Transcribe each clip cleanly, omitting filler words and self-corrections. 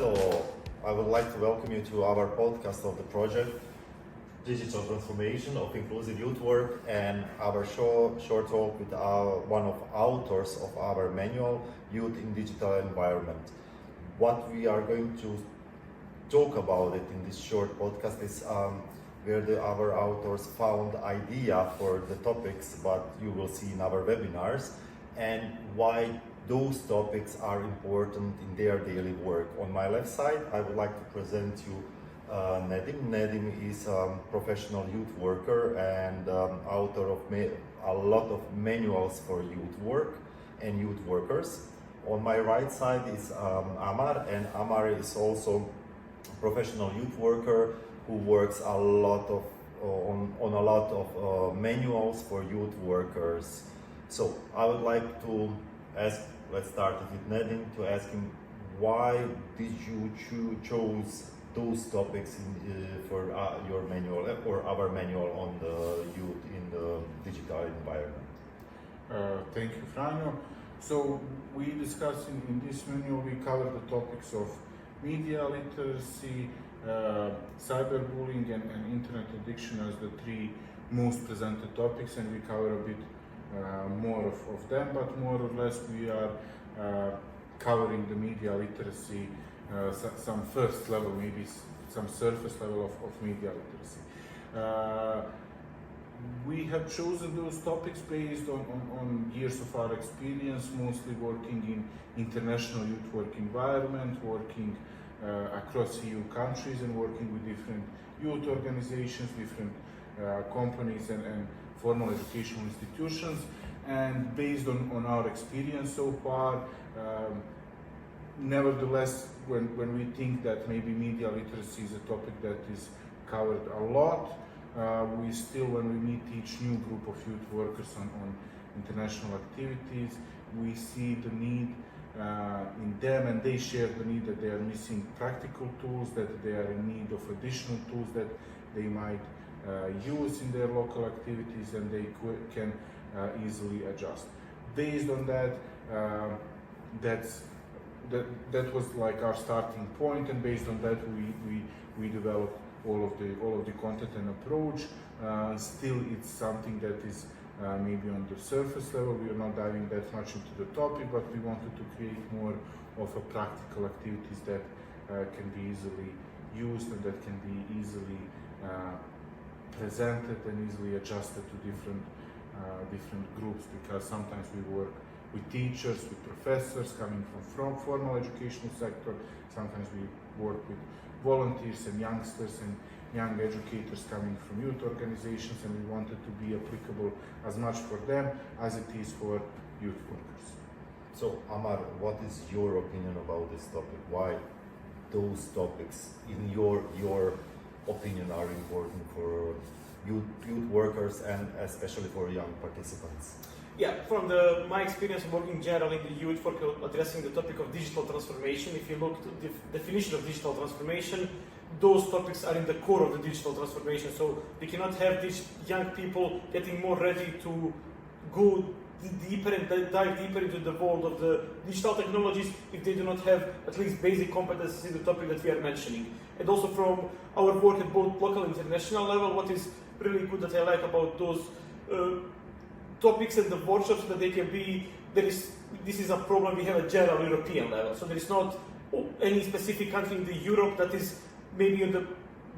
Hello, I would like to welcome you to our podcast of the project Digital Transformation of Inclusive Youth Work and our short talk with one of authors of our manual, Youth in Digital Environment. What we are going to talk about it in this short podcast is where our authors found idea for the topics, but you will see in our webinars, and why those topics are important in their daily work. On my left side, I would like to present you Nedim. Nedim is a professional youth worker and author of a lot of manuals for youth work and youth workers. On my right side is Amar, and Amar is also a professional youth worker who works a lot of on a lot of manuals for youth workers. So I would like to ask, let's start with Nedim, to ask him, why did you choose those topics for your manual or our manual on the youth in the digital environment? Thank you, Franjo. So we discussed in this manual, we cover the topics of media literacy, cyberbullying and internet addiction as the three most presented topics, and we cover a bit more of them, but more or less we are covering the media literacy, some first level, maybe some surface level of media literacy. We have chosen those topics based on years of our experience, mostly working in international youth work environment, working across EU countries and working with different youth organizations, different companies and formal educational institutions. And based on our experience so far, nevertheless, when we think that maybe media literacy is a topic that is covered a lot, we still, when we meet each new group of youth workers on international activities, we see the need in them, and they share the need that they are missing practical tools, that they are in need of additional tools that they might use in their local activities, and they can easily adjust. Based on that, that was like our starting point, and based on that we developed all of the content and approach. Still, it's something that is maybe on the surface level. We are not diving that much into the topic, but we wanted to create more of a practical activities that can be easily used and that can be easily presented and easily adjusted to different groups, because sometimes we work with teachers, with professors coming from formal educational sector. Sometimes we work with volunteers and youngsters and young educators coming from youth organizations, and we wanted to be applicable as much for them as it is for youth workers. So Amar, what is your opinion about this topic? Why those topics, in your opinion, are important for youth workers and especially for young participants? Yeah, from my experience working generally in the youth work, addressing the topic of digital transformation, if you look at the definition of digital transformation, those topics are in the core of the digital transformation. So we cannot have these young people getting more ready to go deeper and dive deeper into the world of the digital technologies if they do not have at least basic competencies in the topic that we are mentioning. And also from our work at both local and international level, what is really good that I like about those topics and the workshops, that they can be, this is a problem we have at general European level. So there is not any specific country in the Europe that is maybe on the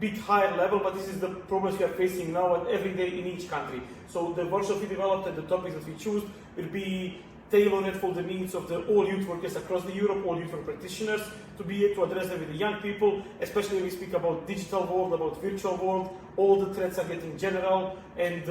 bit higher level, but this is the problems we are facing now and every day in each country. So the workshop we developed and the topics that we choose will be tailored for the needs of all youth workers across the Europe, all youth work practitioners, to be able to address them with the young people, especially when we speak about digital world, about virtual world. All the threats are getting general, and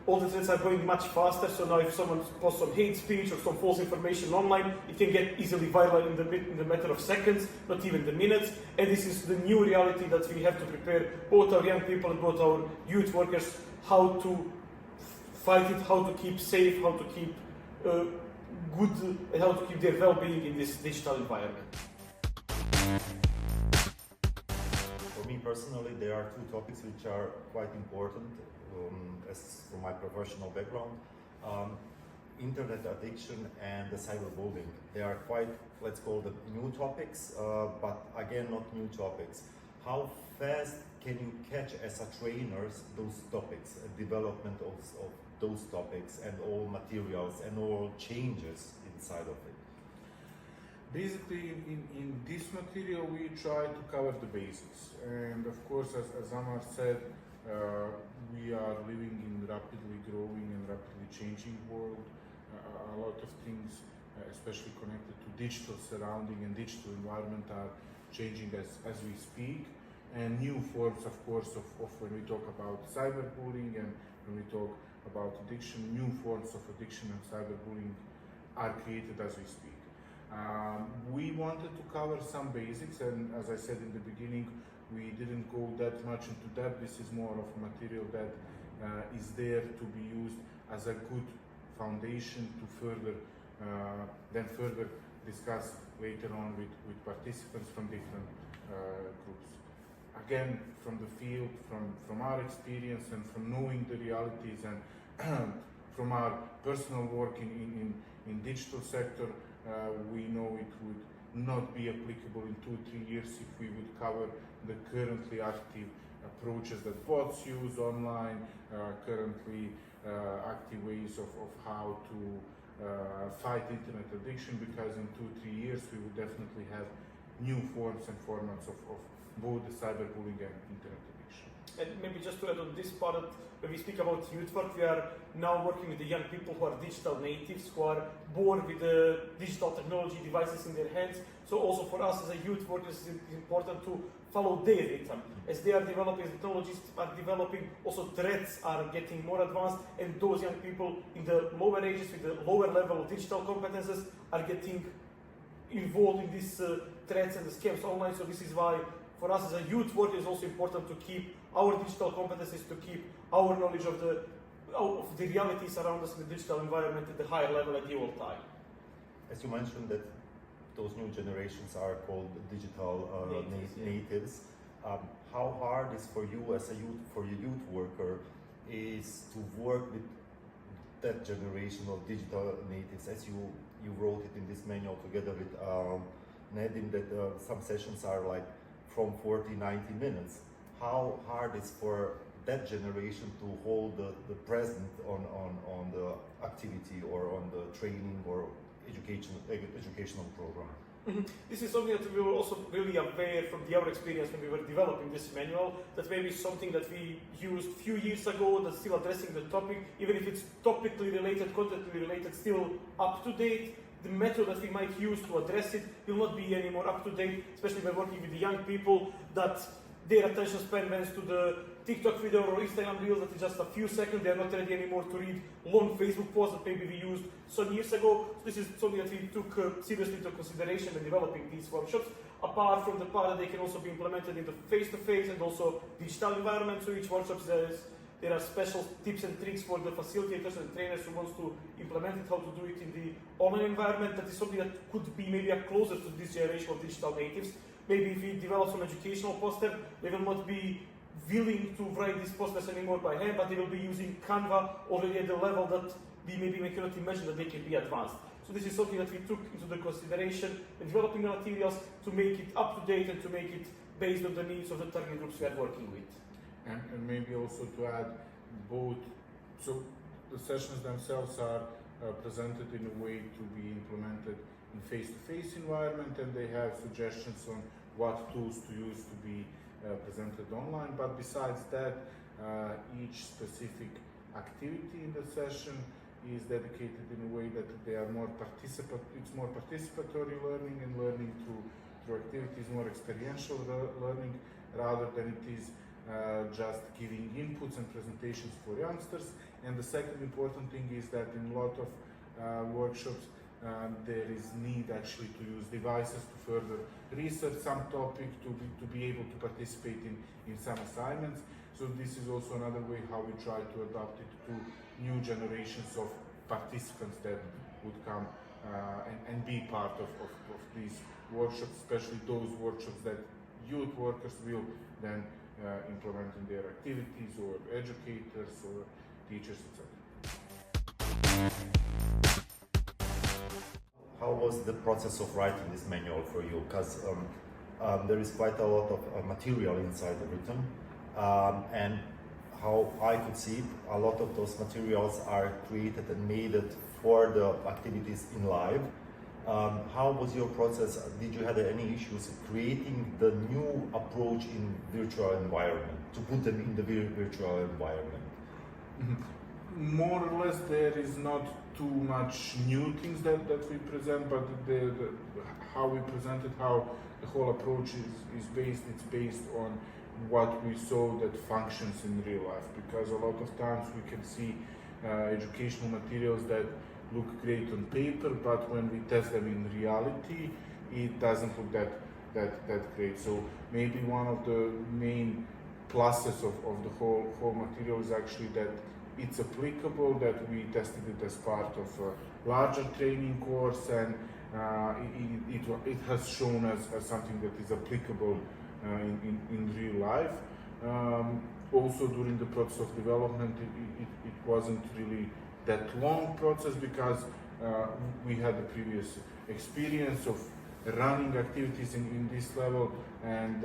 all the threats are going much faster. So now if someone posts some hate speech or some false information online, it can get easily viral in the matter of seconds, not even the minutes. And this is the new reality that we have to prepare both our young people and both our youth workers how to fight it, how to keep safe, how to keep good, and how to keep their well-being in this digital environment. For me personally, there are two topics which are quite important as from my professional background. internet addiction and the cyberbullying. They are quite, let's call them new topics, but again, not new topics. How fast can you catch as a trainers those topics, development of those topics and all materials and all changes inside of it? Basically, in this material, we try to cover the basics. And of course, as Amar said, we are living in rapidly growing and rapidly changing world. A lot of things, especially connected to digital surrounding and digital environment, are changing as we speak. And new forms, of course, of when we talk about cyberbullying and when we talk about addiction, new forms of addiction and cyberbullying are created as we speak. We wanted to cover some basics, and as I said in the beginning, we didn't go that much into depth. This is more of a material that is there to be used as a good foundation to further discuss later on with participants from different groups. Again, from the field, from our experience and from knowing the realities and from our personal work in digital sector, we know it would not be applicable in 2-3 years if we would cover the currently active approaches that bots use online, currently active ways of how to fight internet addiction, because in 2-3 years we would definitely have new forms and formats of both the cyberbullying and internet addiction. And maybe just to add on this part, when we speak about youth work, we are now working with the young people who are digital natives, who are born with the digital technology devices in their hands. So also for us as a youth work, it's important to follow their rhythm. As they are developing, technologies are developing, also threats are getting more advanced, and those young people in the lower ages with the lower level of digital competences are getting involved in these threats and the scams online. So this is why for us as a youth work, it's also important to keep our digital competencies, to keep our knowledge of the realities around us in the digital environment at the higher level at the all time. As you mentioned that those new generations are called digital natives. How hard is for you as a youth worker is to work with that generation of digital natives, as you wrote it in this manual together with Nedim, that some sessions are like from 40-90 minutes. How hard is for that generation to hold the present on the activity or on the training or educational program? Mm-hmm. This is something that we were also really aware from our experience when we were developing this manual, that maybe something that we used a few years ago that's still addressing the topic, even if it's topically related, contently related, still up to date. The method that we might use to address it will not be any more up to date, especially by working with the young people, that their attention span went to the TikTok video or Instagram reels that is just a few seconds. They are not ready anymore to read long Facebook posts that maybe we used some years ago. So this is something that we took seriously into consideration when developing these workshops. Apart from the part that they can also be implemented in the face-to-face and also digital environment. So each workshop there are special tips and tricks for the facilitators and trainers who wants to implement it, how to do it in the online environment. That is something that could be maybe closer to this generation of digital natives. Maybe if we develop some educational poster, they will not be willing to write these posters anymore by hand, but they will be using Canva already at the level that we cannot imagine that they can be advanced. So this is something that we took into the consideration in developing the materials to make it up to date and to make it based on the needs of the target groups we are working with. And maybe also to add both, so the sessions themselves are presented in a way to be implemented in face-to-face environment, and they have suggestions on what tools to use to be presented online. But besides that, each specific activity in the session is dedicated in a way that they are more it's more participatory learning, and learning through activities, more experiential learning, rather than it is just giving inputs and presentations for youngsters. And the second important thing is that in a lot of workshops there is need actually to use devices to further research some topic, to be able to participate in some assignments. So this is also another way how we try to adapt it to new generations of participants that would come and be part of these workshops, especially those workshops that youth workers will then implement in their activities, or educators or teachers, etc. How was the process of writing this manual for you? Because there is quite a lot of material inside the written, and how I could see it, a lot of those materials are created and made for the activities in live. How was your process? Did you have any issues creating the new approach in virtual environment, to put them in the virtual environment? More or less, there is not too much new things that we present, but how we present it, how the whole approach is based, it's based on what we saw that functions in real life. Because a lot of times we can see educational materials that look great on paper, but when we test them in reality, it doesn't look that great. So maybe one of the main pluses of the whole material is actually that it's applicable, that we tested it as part of a larger training course, and it has shown as something that is applicable in real life. Also during the process of development, it wasn't really that long process, because we had the previous experience of running activities in this level and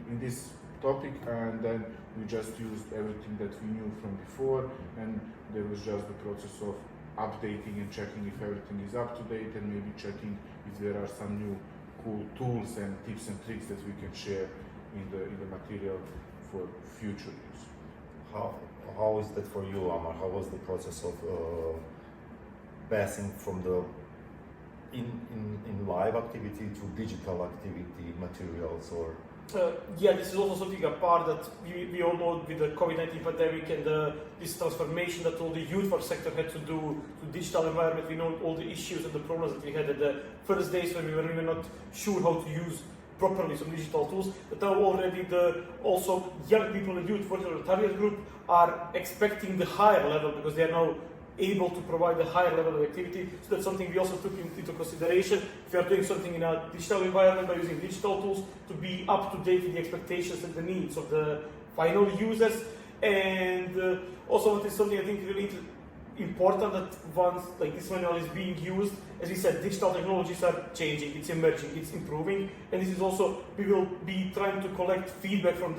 in this topic, and then we just used everything that we knew from before, and there was just the process of updating and checking if everything is up to date, and maybe checking if there are some new cool tools and tips and tricks that we can share in the material for future use. How is that for you, Amar? How was the process of passing from the in live activity to digital activity materials? Or yeah, this is also something apart that we all know with the COVID-19 pandemic and this transformation that all the youth work sector had to do to digital environment. We know all the issues and the problems that we had at the first days when we were really not sure how to use properly some digital tools. But now already also young people and youth working on the target group are expecting the higher level, because they are now able to provide a higher level of activity. So that's something we also took into consideration. If you are doing something in a digital environment by using digital tools, to be up to date with the expectations and the needs of the final users. And also what is something I think really important, that once like this manual is being used, as we said, digital technologies are changing, it's emerging, it's improving, and this is also, we will be trying to collect feedback from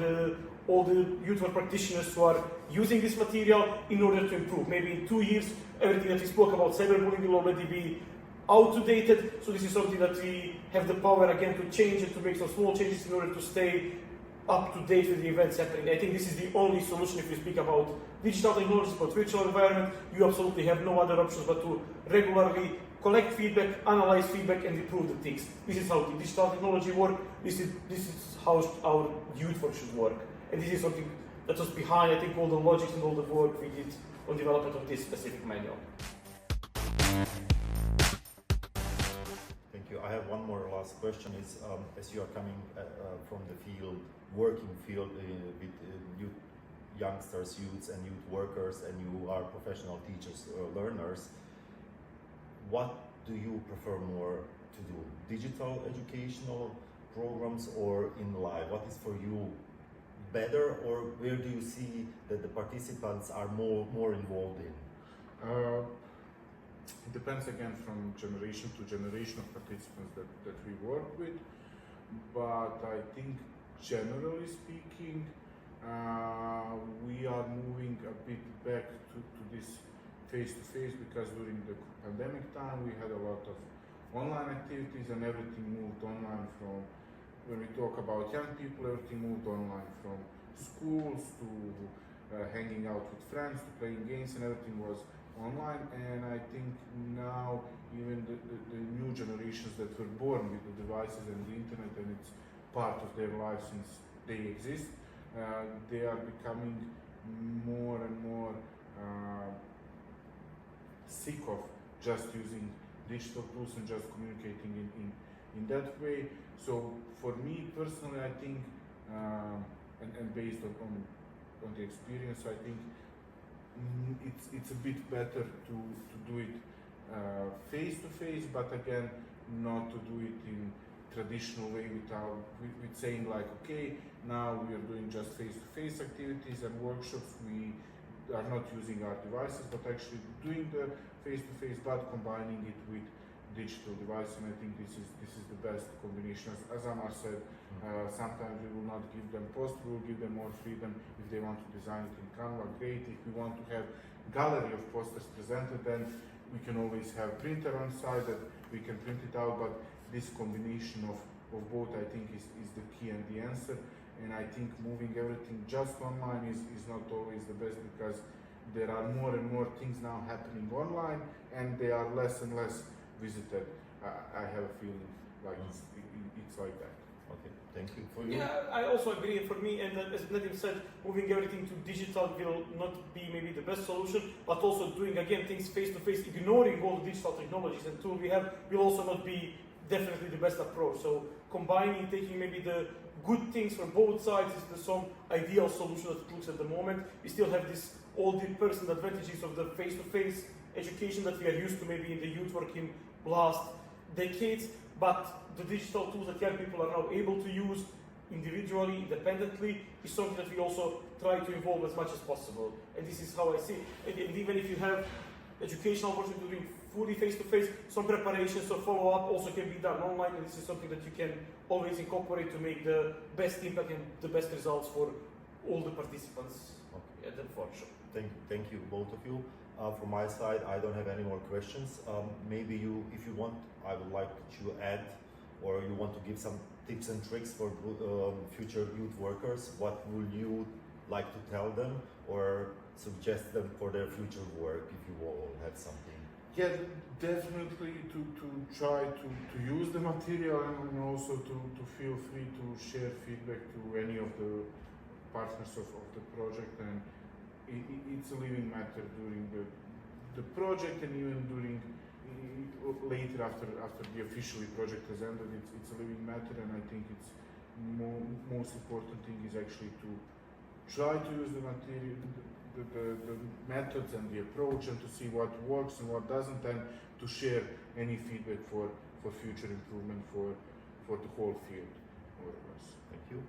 all the youth work practitioners who are using this material in order to improve. Maybe in 2 years, everything that we spoke about cyberbullying will already be outdated. So this is something that we have the power again to change and to make some small changes in order to stay up to date with the events happening. I think this is the only solution if you speak about digital technologies, about virtual environment. You absolutely have no other options but to regularly collect feedback, analyze feedback, and improve the things. This is how the digital technology works. This is how our youth work should work. And this is something that was behind, I think, all the logics and all the work we did on development of this specific manual. thank you. I have one more last question. Is as you are coming from the field, working field with youth, youngsters, youths, and youth workers, and you are professional teachers, learners. What do you prefer more to do? Digital educational programs or in live? What is for you better, or where do you see that the participants are more involved in? It depends again from generation to generation of participants that we work with, but I think generally speaking, we are moving a bit back to this face-to-face, because during the pandemic time we had a lot of online activities and everything moved online. From when we talk about young people, everything moved online, from schools to hanging out with friends to playing games, and everything was online. And I think now even the new generations that were born with the devices and the internet, and it's part of their lives since they exist, they are becoming more and more sick of just using digital tools and just communicating in that way. So for me personally, I think, and based on the experience, I think it's a bit better to do it face to face, but again, not to do it in traditional way with saying like, okay, now we are doing just face to face activities and workshops. We are not using our devices, but actually doing the face to face, but combining it with digital device, and I think this is the best combination. As Amar said, sometimes we will not give them post, we will give them more freedom. If they want to design it in Canva, great. If we want to have gallery of posters presented, then we can always have printer on site that we can print it out, but this combination of both I think is the key and the answer. And I think moving everything just online is not always the best, because there are more and more things now happening online and they are less and less visited. I have a feeling like it's like that. Okay, thank you. For you? Yeah, I also agree. For me, and as Nedim said, moving everything to digital will not be maybe the best solution, but also doing again things face to face, ignoring all the digital technologies and tools we have, will also not be definitely the best approach. So combining, taking maybe the good things from both sides is some ideal solution that it looks at the moment. We still have this all the personal advantages of the face-to-face education that we are used to maybe in the youth work in last decades, but the digital tools that young people are now able to use individually, independently, is something that we also try to involve as much as possible. And this is how I see it. And even if you have educational version doing fully face-to-face, some preparations or follow-up also can be done online, and this is something that you can always incorporate to make the best impact and the best results for all the participants at the workshop. Thank you, both of you. From my side, I don't have any more questions. Maybe if you want, I would like to add, or you want to give some tips and tricks for future youth workers. What would you like to tell them or suggest them for their future work, if you all have something? Yeah, definitely to try to use the material, and also to feel free to share feedback to any of the partners of the project. And it's a living matter during the project, and even during later after the officially project has ended. It's a living matter, and I think it's most important thing is actually to try to use the material, the methods and the approach, and to see what works and what doesn't, and to share any feedback for future improvement for the whole field, more or less. Thank you.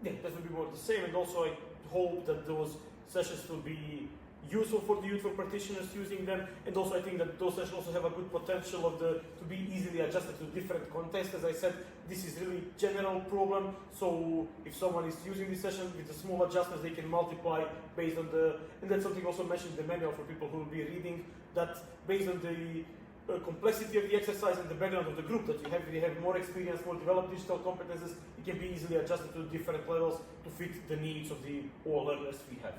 Yeah, that will be more the same, and also I hope that those sessions will be useful for the youth work practitioners using them, and also I think that those sessions also have a good potential to be easily adjusted to different contexts. As I said, this is really general problem, so if someone is using this session with the small adjustments, they can multiply based on and that's something also mentioned in the manual for people who will be reading, that based on the complexity of the exercise and the background of the group that we have more experience, more developed digital competences, it can be easily adjusted to different levels to fit the needs of the all learners we have.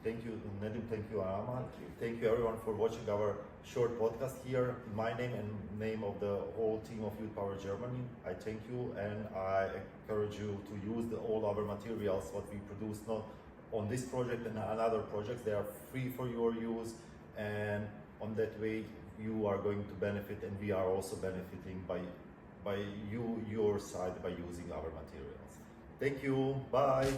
Thank you, Nedim. Thank you, Amar. Thank you, everyone, for watching our short podcast here. In my name and name of the whole team of Youth Power Germany, I thank you, and I encourage you to use all our materials what we produce not on this project and another projects. They are free for your use, and on that way you are going to benefit, and we are also benefiting by your side by using our materials. Thank you. Bye.